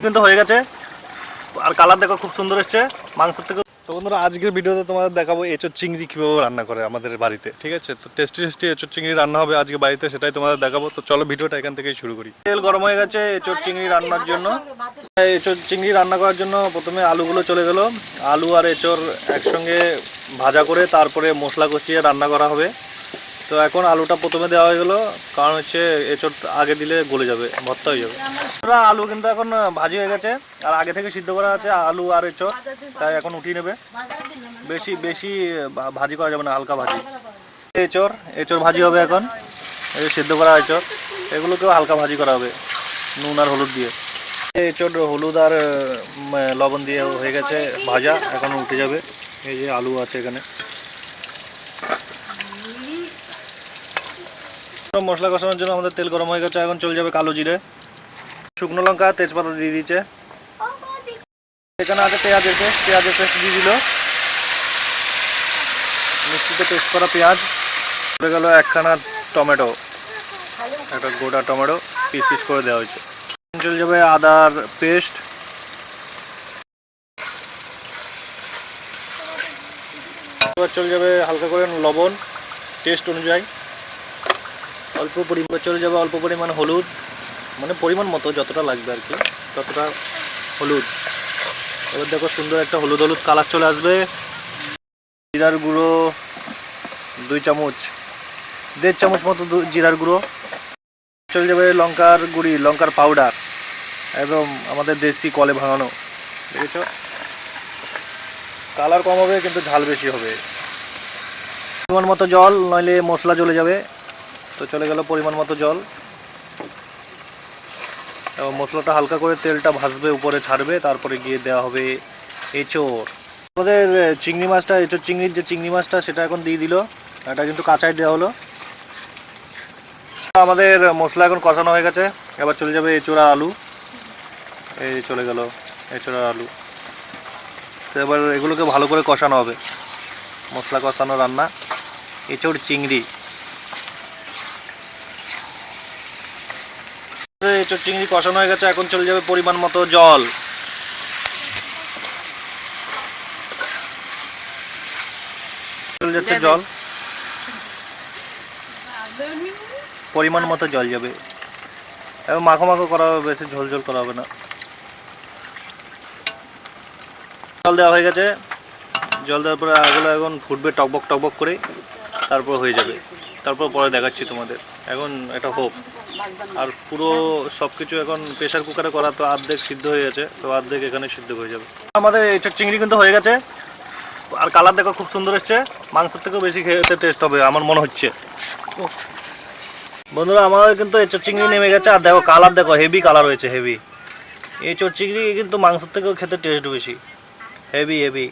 কিন্তু হয়ে গেছে আর কালার দেখো খুব সুন্দর এসছে মাংসের থেকে। তো বন্ধুরা আজকের ভিডিওতে তোমাদের দেখাবো এঁচোড় চিংড়ি কীভাবে রান্না করে আমাদের বাড়িতে, ঠিক আছে? তো টেস্টি এঁচোড় চিংড়ি রান্না হবে আজকে বাড়িতে, সেটাই তোমাদের দেখাবো। তো চলো ভিডিওটা এখান থেকেই শুরু করি। তেল গরম হয়ে গেছে এঁচোড় চিংড়ি রান্নার জন্য। এঁচোড় চিংড়ি রান্না করার জন্য প্রথমে আলুগুলো চলে গেল। আলু আর এঁচোড় একসঙ্গে ভাজা করে তারপরে মশলা কষিয়ে রান্না করা হবে। তো এখন আলুটা প্রথমে দেওয়া হয়ে গেলো, কারণ হচ্ছে এঁচোড় আগে দিলে গলে যাবে, ভর্তা হয়ে যাবে। আলু কিন্তু এখন ভাজি হয়ে গেছে আর আগে থেকে সিদ্ধ করা আছে আলু আর এঁচোড়, তাই এখন উঠিয়ে নেবে। বেশি বেশি ভাজি করা যাবে না, হালকা ভাজি। এঁচোড় ভাজি হবে এখন, এই সিদ্ধ করা এঁচোড় এগুলোকেও হালকা ভাজি করা হবে নুন আর হলুদ দিয়ে। এঁচোড় হলুদ আর লবণ দিয়ে হয়ে গেছে ভাজা, এখন উঠে যাবে। এই যে আলু আছে এখানে। মশলা কষানোর জন্য আমাদের তেল গরম হয়ে গেছে, এখন চলে যাবে কালো জিরে, শুকনো লঙ্কা, তেজপাতা দিয়ে দিচ্ছে। এখানে আগে পেঁয়াজ আছে, পেঁয়াজের পেস্ট দিয়ে দিল, মিক্সিতে পেস্ট করা পেঁয়াজ। পড়ে গেল একখানা টমেটো, একটা গোটা টমেটো পিস পিস করে দেওয়া হয়েছে। চলে যাবে আদার পেস্ট, এবার চলে যাবে হালকা করে লবণ টেস্ট অনুযায়ী, অল্প পরিমাণ চলে যাবে অল্প পরিমাণ হলুদ, মানে পরিমাণ মতো যতটা লাগবে আর কি ততটা হলুদ। এবার দেখো সুন্দর একটা হলুদ হলুদ কালার চলে আসবে। জিরার গুঁড়ো 2 চামচ, 1.5 চামচ মতো জিরার গুঁড়ো। চলে যাবে লঙ্কার গুঁড়ি, লঙ্কার পাউডার, একদম আমাদের দেশি কলে ভাঙানো, দেখেছো? কালার কম হবে কিন্তু ঝাল বেশি হবে। পরিমাণ মতো জল, নইলে মশলা জ্বলে যাবে। তো চলে গেল পরিমাণ মতো জল, এবং মশলাটা হালকা করে তেলটা ভাজবে, উপরে ছাড়বে, তারপরে গিয়ে দেওয়া হবে এঁচোড়। আমাদের চিংড়ি মাছটা, এঁচোড় চিংড়ির যে চিংড়ি মাছটা সেটা এখন দিয়ে দিল, এটা কিন্তু কাঁচাই দেওয়া হলো। আমাদের মশলা এখন কষানো হয়ে গেছে, এবার চলে যাবে এঁচোড় আর আলু। এই চলে গেল এঁচোড় আর আলু। তো এবার এগুলোকে ভালো করে কষানো হবে, মশলা কষানো রান্না এঁচোড় চিংড়ি। এঁচোড় চিংড়ি কষানো হয়ে গেছে, এখন চলে যাবে পরিমাণ মতো জল। চলে যাচ্ছে জল, পরিমাণ মতো জল যাবে, এবং মাখো মাখো করা হবে, বেশি ঝোল ঝোল করা হবে না। জল দেওয়া হয়ে গেছে, জল দেওয়ার পরে এগুলো এখন ফুটবে টকবক টকবক করে, তারপর হয়ে যাবে। তারপর পরে দেখাচ্ছি তোমাদের। এখন এটা হোক, আর পুরো সব কিছু এখন প্রেশার কুকারে করা, তো অর্ধেক সিদ্ধ হয়ে গেছে, তো অর্ধেক এখানে সিদ্ধ হয়ে যাবে। আমাদের এঁচোড় চিংড়ি কিন্তু হয়ে গেছে, আর কালার দেখো খুব সুন্দর এসছে, মাংসের থেকেও বেশি খেতে টেস্ট হবে আমার মনে হচ্ছে। বন্ধুরা আমাদের কিন্তু এঁচোড় চিংড়ি নেমে গেছে, আর দেখো কালার দেখো হেভি কালার হয়েছে, হেভি। এঁচোড় চিংড়ি কিন্তু মাংসের থেকেও খেতে টেস্ট বেশি, হেভি হেভি।